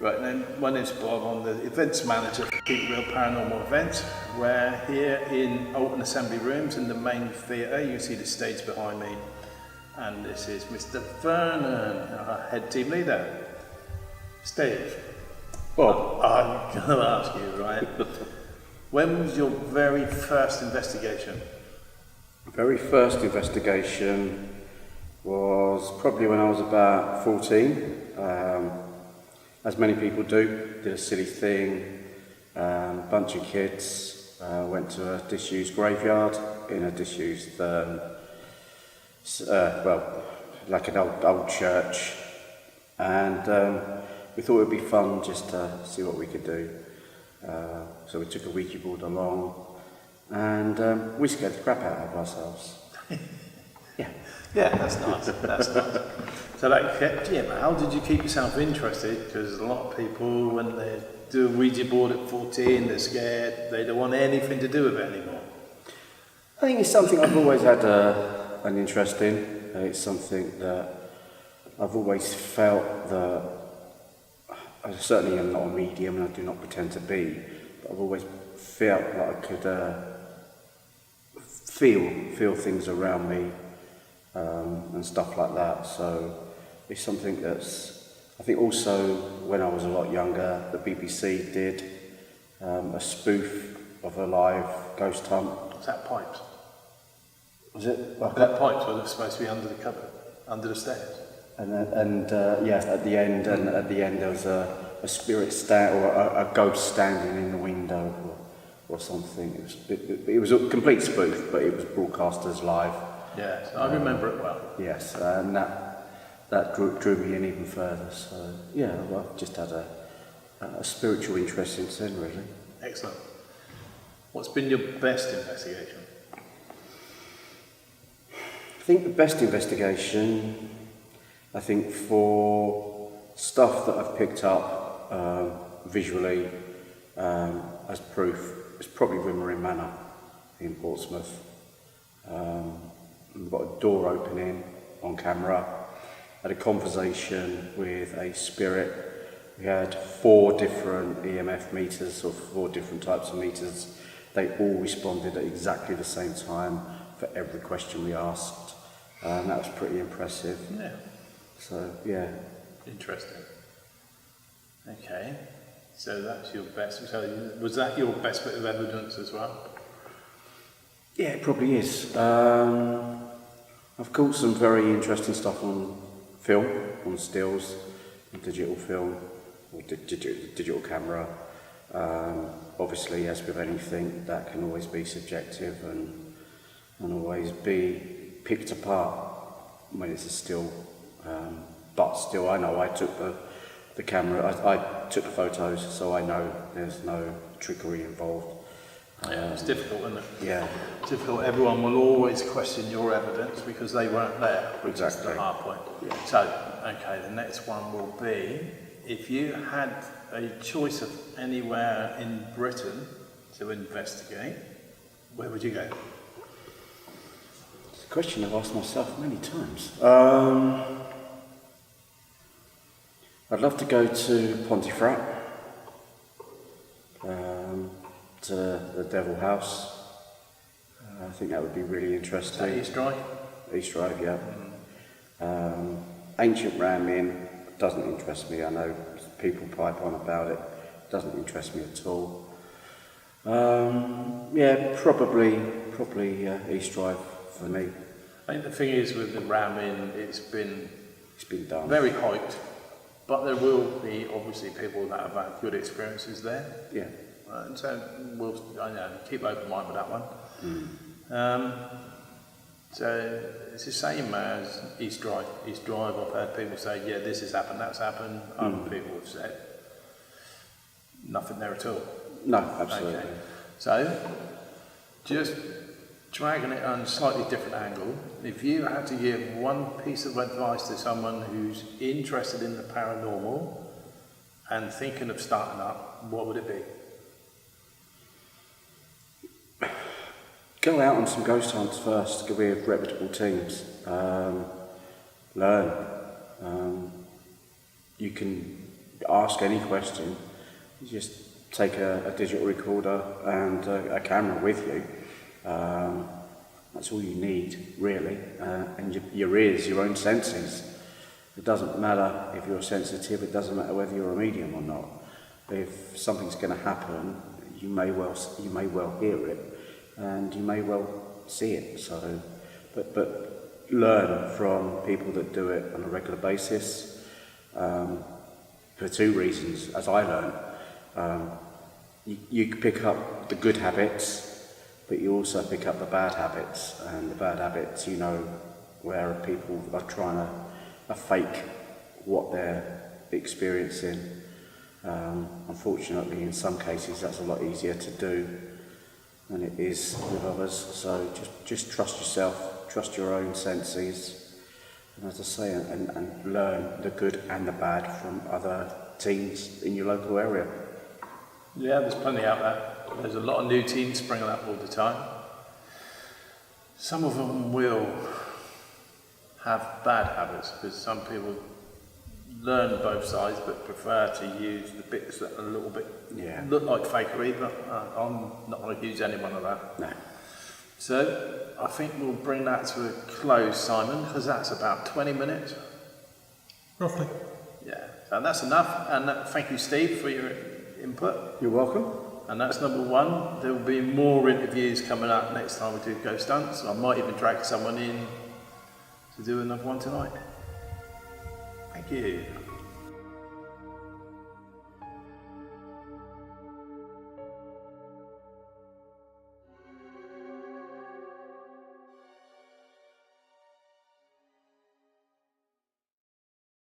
Right then, my name's Bob. I'm the events manager for Keep Real Paranormal Events. We're here in Alton Assembly Rooms in the main theatre. You can see the stage behind me. And this is Mr. Vernon, our head team leader. Steve. Bob. I'm going to ask you, right? When was your very first investigation? Very first investigation was probably when I was about 14. As many people do, did a silly thing, bunch of kids, went to a disused graveyard in a disused, like an old church, and we thought it would be fun just to see what we could do. So we took a Ouija board along, and we scared the crap out of ourselves. Yeah, that's nice. That's nice. So that kept, but how did you keep yourself interested? Because a lot of people, when they do a Ouija board at 14, they're scared. They don't want anything to do with it anymore. I think it's something I've always had an interest in. It's something that I've always felt that I certainly am not a medium, and I do not pretend to be. But I've always felt that I could feel things around me and stuff like that. So it's something that's, I think also when I was a lot younger, the BBC did a spoof of a live ghost hunt. Was that pipes? Was it? That pipes were supposed to be under the cupboard, under the stairs. And at the end there was a spirit stand or a ghost standing in the window or something. It was a complete spoof, but it was broadcast as live. Yes, I remember it well. Yes, and that drew me in even further. So yeah, I've just had a spiritual interest since then, really. Excellent. What's been your best investigation? I think the best investigation, I think for stuff that I've picked up visually as proof, is probably Rimmerin Manor in Portsmouth. We've got a door opening on camera. Had a conversation with a spirit. We had 4 different EMF meters, or 4 different types of meters. They all responded at exactly the same time for every question we asked. And that was pretty impressive. Yeah. So, yeah. Interesting. Okay. So that's your best. So was that your best bit of evidence as well? Yeah, it probably is. I've caught some very interesting stuff on film, on stills, digital film, or digital camera. Obviously, as with anything, that can always be subjective and always be picked apart when it's a still. But still, I know I took the camera, I took the photos, so I know there's no trickery involved. Yeah, it's difficult, isn't it? Yeah. It's difficult. Everyone will always question your evidence because they weren't there, which Exactly. is the hard point. Yeah. So, okay, the next one will be, if you had a choice of anywhere in Britain to investigate, where would you go? It's a question I've asked myself many times. I'd love to go to Pontefract, to the Devil House. I think that would be really interesting. Is that East Drive? East Drive, yeah. Ancient Ram Inn doesn't interest me. I know people pipe on about it. Doesn't interest me at all. Yeah, probably East Drive for me. I think the thing is with the Ram Inn, it's been done. very hyped, but there will be obviously people that have had good experiences there. Yeah. So we'll keep open mind with that one. So it's the same as East Drive. East Drive, I've heard people say, yeah, this has happened, that's happened. Other people have said nothing there at all. No, absolutely. Okay. So just dragging it on a slightly different angle, if you had to give one piece of advice to someone who's interested in the paranormal and thinking of starting up, what would it be? Go out on some ghost hunts first, go with reputable teams, learn. You can ask any question. You just take a digital recorder and a camera with you. That's all you need, really. And your ears, your own senses. It doesn't matter if you're sensitive, it doesn't matter whether you're a medium or not. If something's going to happen, you may well hear it, and you may well see it. So, but learn from people that do it on a regular basis. For two reasons, as I learned, you pick up the good habits, but you also pick up the bad habits, and the bad habits, where people are trying to fake what they're experiencing. Unfortunately, in some cases, that's a lot easier to do than it is with others. So just trust yourself, trust your own senses, and as I say, and learn the good and the bad from other teams in your local area. Yeah, there's plenty out there. There's a lot of new teams springing up all the time. Some of them will have bad habits, because some people learn both sides but prefer to use the bits that are a little bit look like fakery, but I'm not going to use any one of that. No. So I think we'll bring that to a close, Simon, because that's about 20 minutes. Roughly. Yeah, and that's enough. And thank you, Steve, for your input. You're welcome. And that's number one. There will be more interviews coming up next time we do Ghost Stunts. I might even drag someone in to do another one tonight. Thank you.